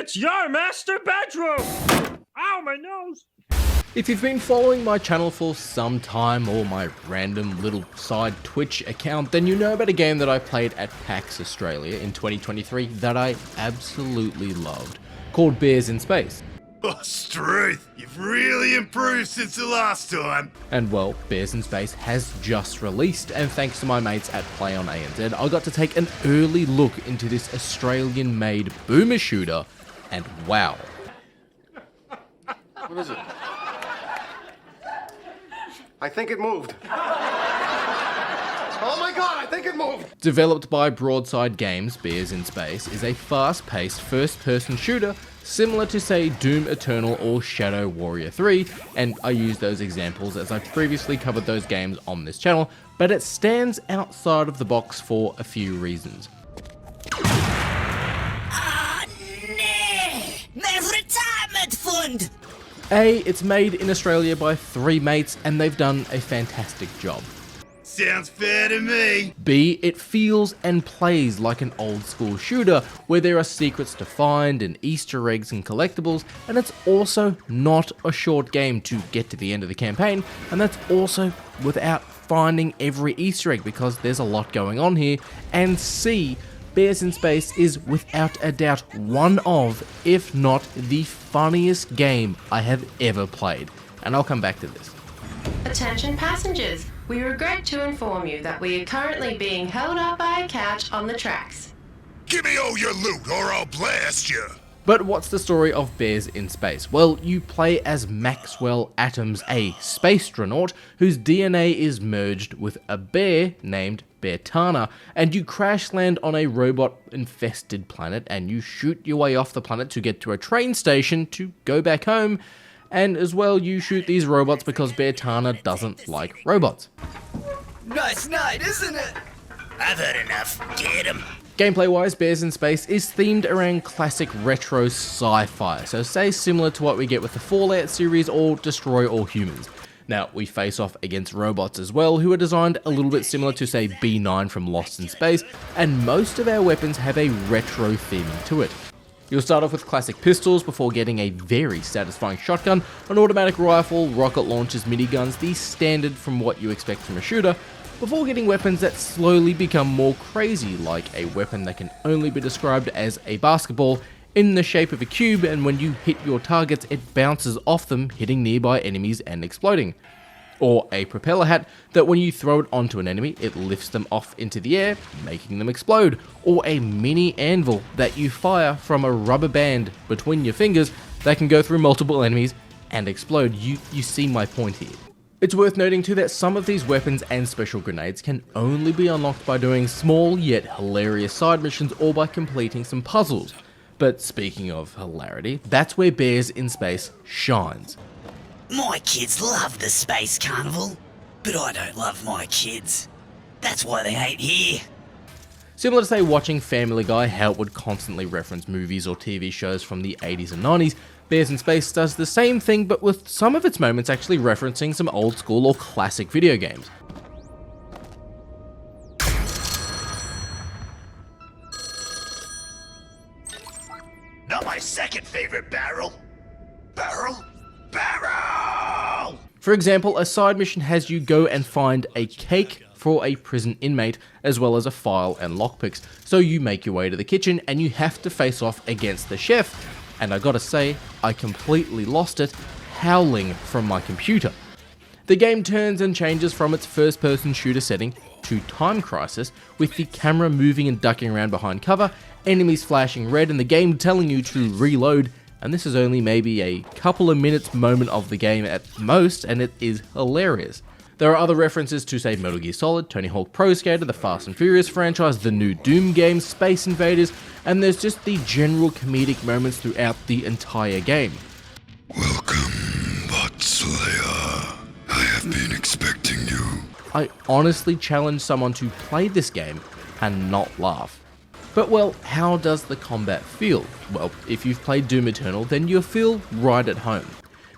It's your master bedroom! Ow, my nose! If you've been following my channel for some time, or my random little side Twitch account, then you know about a game that I played at PAX Australia in 2023 that I absolutely loved, called Bears in Space. Oh, Struth, you've really improved since the last time. And well, Bears in Space has just released, and thanks to my mates at Play on ANZ, I got to take an early look into this Australian-made boomer shooter, and wow. What is it? I think it moved. Oh my god, I think it moved! Developed by Broadside Games, Bears in Space is a fast-paced first-person shooter similar to, say, Doom Eternal or Shadow Warrior 3, and I use those examples as I've previously covered those games on this channel, but it stands outside of the box for a few reasons. Ah, nee! Mijn retirement fund! A, it's made in Australia by 3 mates, and they've done a fantastic job. Sounds fair to me. B, it feels and plays like an old school shooter, where there are secrets to find and Easter eggs and collectibles, and it's also not a short game to get to the end of the campaign, and that's also without finding every Easter egg, because there's a lot going on here. And C, Bears in Space is without a doubt one of, if not the funniest game I have ever played, and I'll come back to this. Attention passengers, we regret to inform you that we are currently being held up by a couch on the tracks. Give me all your loot or I'll blast you. But what's the story of Bears in Space? Well, you play as Maxwell Atoms, a spacetronaut whose DNA is merged with a bear named Beartana, and you crash land on a robot-infested planet, and you shoot your way off the planet to get to a train station to go back home, and as well you shoot these robots because Beartana doesn't like robots. Nice night, isn't it? I've had enough. Get him. Gameplay-wise, Bears in Space is themed around classic retro sci-fi, so say similar to what we get with the Fallout series or Destroy All Humans. Now, we face off against robots as well, who are designed a little bit similar to, say, B9 from Lost in Space, and most of our weapons have a retro theming to it. You'll start off with classic pistols before getting a very satisfying shotgun, an automatic rifle, rocket launchers, miniguns, the standard from what you expect from a shooter, before getting weapons that slowly become more crazy, like a weapon that can only be described as a basketball in the shape of a cube, and when you hit your targets it bounces off them, hitting nearby enemies and exploding. Or a propeller hat that when you throw it onto an enemy it lifts them off into the air, making them explode. Or a mini anvil that you fire from a rubber band between your fingers that can go through multiple enemies and explode. You see my point here. It's worth noting too that some of these weapons and special grenades can only be unlocked by doing small yet hilarious side missions or by completing some puzzles. But speaking of hilarity, that's where Bears in Space shines. My kids love the Space Carnival, but I don't love my kids. That's why they ain't here. Similar to, say, watching Family Guy, how it would constantly reference movies or TV shows from the 80s and 90s, Bears in Space does the same thing, but with some of its moments actually referencing some old school or classic video games. Not my second favorite barrel. Barrel? Barrel! For example, a side mission has you go and find a cake for a prison inmate, as well as a file and lockpicks. So you make your way to the kitchen and you have to face off against the chef. And I gotta say, I completely lost it, howling from my computer. The game turns and changes from its first-person shooter setting to Time Crisis, with the camera moving and ducking around behind cover, enemies flashing red, and the game telling you to reload, and this is only maybe a couple of minutes moment of the game at most, and it is hilarious. There are other references to, say, Metal Gear Solid, Tony Hawk Pro Skater, the Fast and Furious franchise, the new Doom games, Space Invaders, and there's just the general comedic moments throughout the entire game. Welcome, Bot Slayer. I have been expecting you. I honestly challenge someone to play this game and not laugh. But well, how does the combat feel? Well, if you've played Doom Eternal, then you'll feel right at home.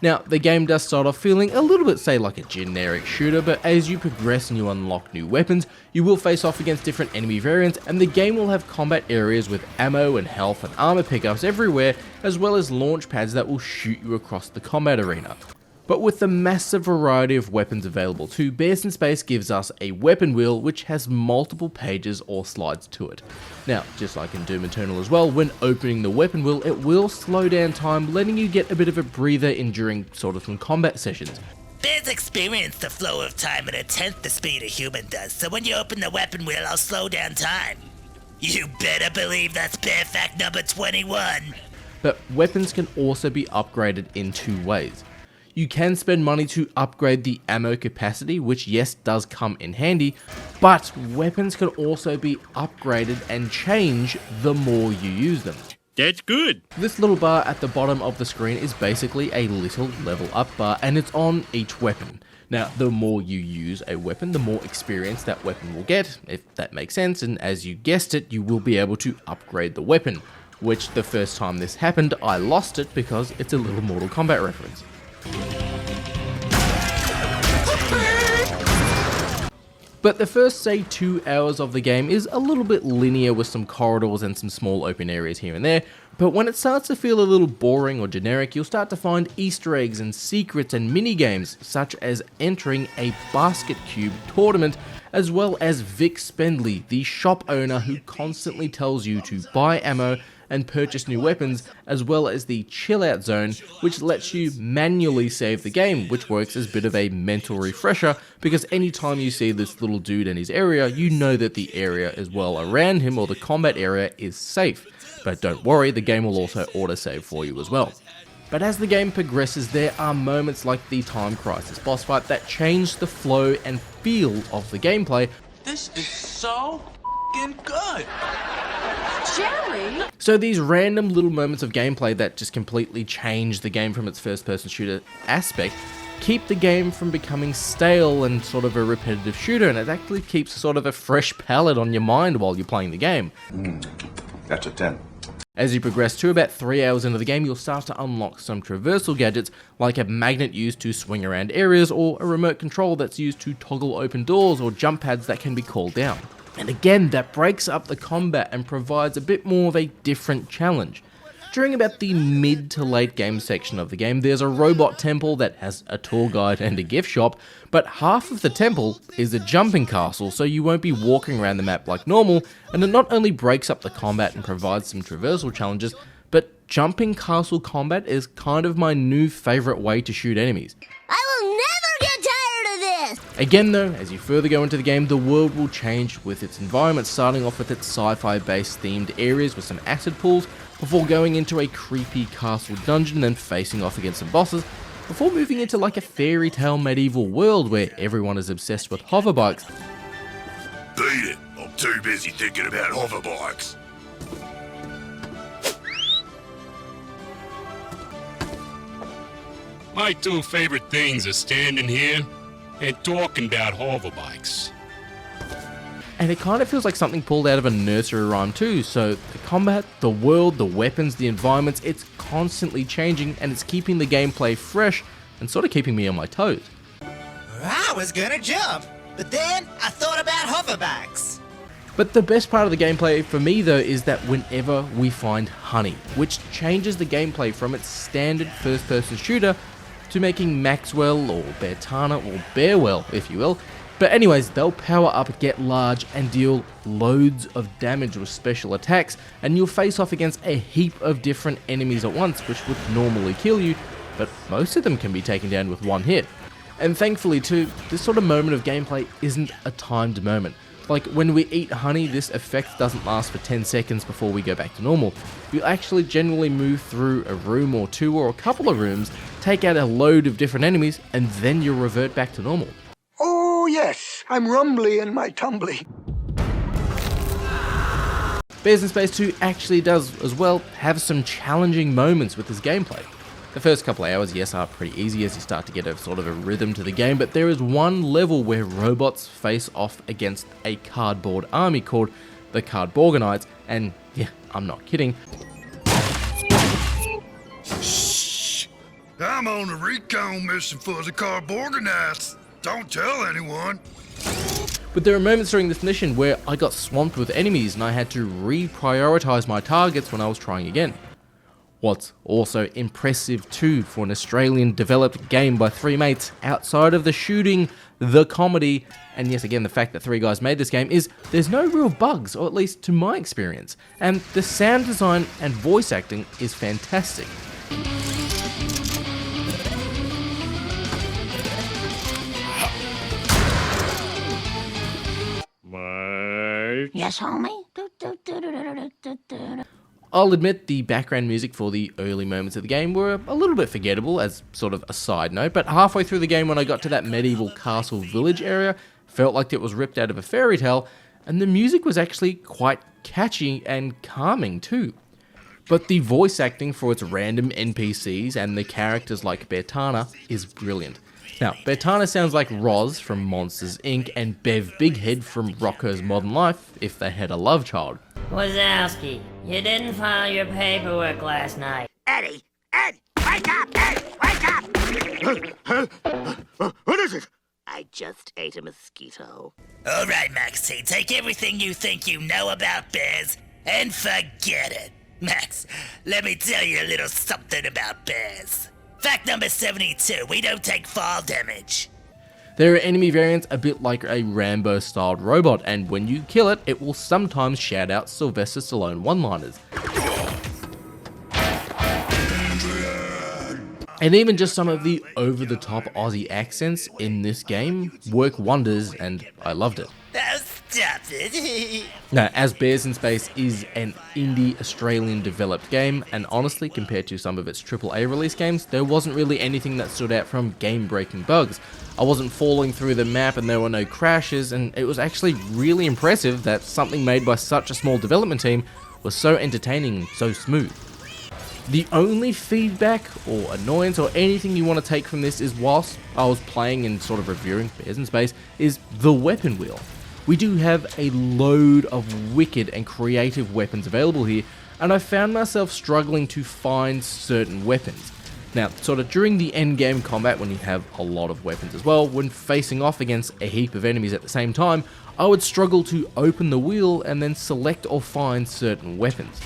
Now, the game does start off feeling a little bit, say, like a generic shooter, but as you progress and you unlock new weapons, you will face off against different enemy variants, and the game will have combat areas with ammo and health and armor pickups everywhere, as well as launch pads that will shoot you across the combat arena. But with the massive variety of weapons available too, Bears in Space gives us a weapon wheel which has multiple pages or slides to it. Now, just like in Doom Eternal as well, when opening the weapon wheel, it will slow down time, letting you get a bit of a breather in during sort of some combat sessions. Bears experience the flow of time at 1/10 the speed a human does, so when you open the weapon wheel, I'll slow down time. You better believe that's bear fact number 21. But weapons can also be upgraded in two ways. You can spend money to upgrade the ammo capacity, which yes does come in handy, but weapons can also be upgraded and change the more you use them. That's good. This little bar at the bottom of the screen is basically a little level up bar, and it's on each weapon. Now, the more you use a weapon, the more experience that weapon will get, if that makes sense, and as you guessed it, you will be able to upgrade the weapon, which the first time this happened, I lost it because it's a little Mortal Kombat reference. But the first, say, 2 hours of the game is a little bit linear with some corridors and some small open areas here and there, but when it starts to feel a little boring or generic, you'll start to find Easter eggs and secrets and mini-games, such as entering a basket cube tournament, as well as Vic Spendley, the shop owner who constantly tells you to buy ammo and purchase new weapons, as well as the chill out zone, which lets you manually save the game, which works as a bit of a mental refresher, because anytime you see this little dude in his area, you know that the area as well around him, or the combat area, is safe. But don't worry, the game will also autosave for you as well. But as the game progresses, there are moments like the Time Crisis boss fight that change the flow and feel of the gameplay. This is so f***ing good. Jerry? So these random little moments of gameplay that just completely change the game from its first-person shooter aspect keep the game from becoming stale and sort of a repetitive shooter, and it actually keeps sort of a fresh palette on your mind while you're playing the game. That's a 10. As you progress to about 3 hours into the game, you'll start to unlock some traversal gadgets, like a magnet used to swing around areas, or a remote control that's used to toggle open doors, or jump pads that can be called down. And again, that breaks up the combat and provides a bit more of a different challenge. During about the mid to late game section of the game, there's a robot temple that has a tour guide and a gift shop, but half of the temple is a jumping castle, so you won't be walking around the map like normal, and it not only breaks up the combat and provides some traversal challenges, but jumping castle combat is kind of my new favourite way to shoot enemies. I will never get tired of this! Again though, as you further go into the game, the world will change with its environment, starting off with its sci-fi based themed areas with some acid pools, before going into a creepy castle dungeon, then facing off against some bosses, before moving into like a fairy tale medieval world where everyone is obsessed with hoverbikes. Beat it. I'm too busy thinking about hoverbikes. My two favorite things are standing here and talking about hoverbikes. And it kind of feels like something pulled out of a nursery rhyme too, so the combat, the world, the weapons, the environments, it's constantly changing, and it's keeping the gameplay fresh and sort of keeping me on my toes. I was gonna jump, but then I thought about hoverbikes. But the best part of the gameplay for me though is that whenever we find honey, which changes the gameplay from its standard first-person shooter to making Maxwell or Bertana or Bearwell, if you will. But anyways, they'll power up, get large, and deal loads of damage with special attacks, and you'll face off against a heap of different enemies at once, which would normally kill you, but most of them can be taken down with one hit. And thankfully too, this sort of moment of gameplay isn't a timed moment. Like when we eat honey, this effect doesn't last for 10 seconds before we go back to normal. You actually generally move through a room or two or a couple of rooms, take out a load of different enemies, and then you'll revert back to normal. Oh yes, I'm rumbly in my tumbly. Bears in Space 2 actually does, as well, have some challenging moments with this gameplay. The first couple of hours, yes, are pretty easy as you start to get a sort of a rhythm to the game, but there is one level where robots face off against a cardboard army called the Cardborganites, and yeah, I'm not kidding. Shh! I'm I'm on a recon mission for the Carborganaths. Don't tell anyone. But there are moments during this mission where I got swamped with enemies and I had to reprioritize my targets when I was trying again. What's also impressive too for an Australian developed game by three mates, outside of the shooting, the comedy, and yes again the fact that three guys made this game, is there's no real bugs, or at least to my experience, and the sound design and voice acting is fantastic. Yes, homie? I'll admit the background music for the early moments of the game were a little bit forgettable as sort of a side note, but halfway through the game when I got to that medieval castle village area, felt like it was ripped out of a fairy tale, and the music was actually quite catchy and calming too. But the voice acting for its random NPCs and the characters like Bertana is brilliant. Now, Bertana sounds like Roz from Monsters Inc. and Bev Bighead from Rocko's Modern Life if they had a love child. Wazowski, you didn't file your paperwork last night. Eddie! Ed! Wake up! Ed! Wake up! What is it? I just ate a mosquito. All right, Maxie, take everything you think you know about bears and forget it. Max, let me tell you a little something about bears. Fact number 72, we don't take fall damage. There are enemy variants a bit like a Rambo-styled robot, and when you kill it, it will sometimes shout out Sylvester Stallone one-liners. And even just some of the over-the-top Aussie accents in this game work wonders, and I loved it. Oh, stop it. Now, as Bears in Space is an indie Australian developed game, and honestly, compared to some of its AAA release games, there wasn't really anything that stood out from game-breaking bugs. I wasn't falling through the map and there were no crashes, and it was actually really impressive that something made by such a small development team was so entertaining and so smooth. The only feedback or annoyance or anything you want to take from this is, whilst I was playing and sort of reviewing Bears in Space, is the weapon wheel. We do have a load of wicked and creative weapons available here, and I found myself struggling to find certain weapons. Now, sort of during the end game combat, when you have a lot of weapons as well, when facing off against a heap of enemies at the same time, I would struggle to open the wheel and then select or find certain weapons.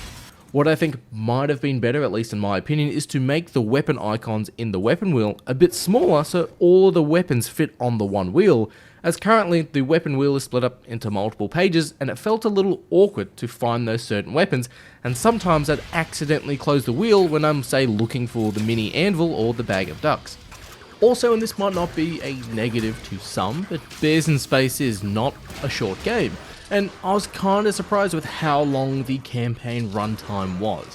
What I think might have been better, at least in my opinion, is to make the weapon icons in the weapon wheel a bit smaller so all of the weapons fit on the one wheel, as currently the weapon wheel is split up into multiple pages and it felt a little awkward to find those certain weapons, and sometimes I'd accidentally close the wheel when I'm, say, looking for the mini anvil or the bag of ducks. Also, and this might not be a negative to some, but Bears in Space is not a short game, and I was kinda surprised with how long the campaign runtime was.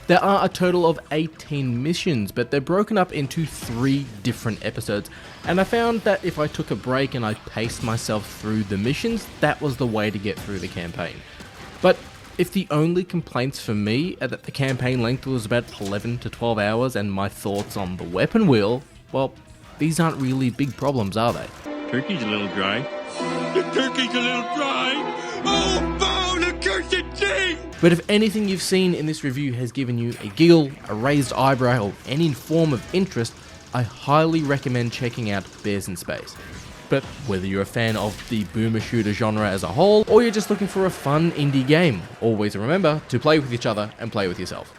There are a total of 18 missions, but they're broken up into 3 different episodes, and I found that if I took a break and I paced myself through the missions, that was the way to get through the campaign. But if the only complaints for me are that the campaign length was about 11 to 12 hours and my thoughts on the weapon wheel, well, these aren't really big problems, are they? Turkey's a little dry. The turkey's a little dry. Oh, the cursed thing! But if anything you've seen in this review has given you a giggle, a raised eyebrow, or any form of interest, I highly recommend checking out Bears in Space. But whether you're a fan of the boomer shooter genre as a whole, or you're just looking for a fun indie game, always remember to play with each other and play with yourself.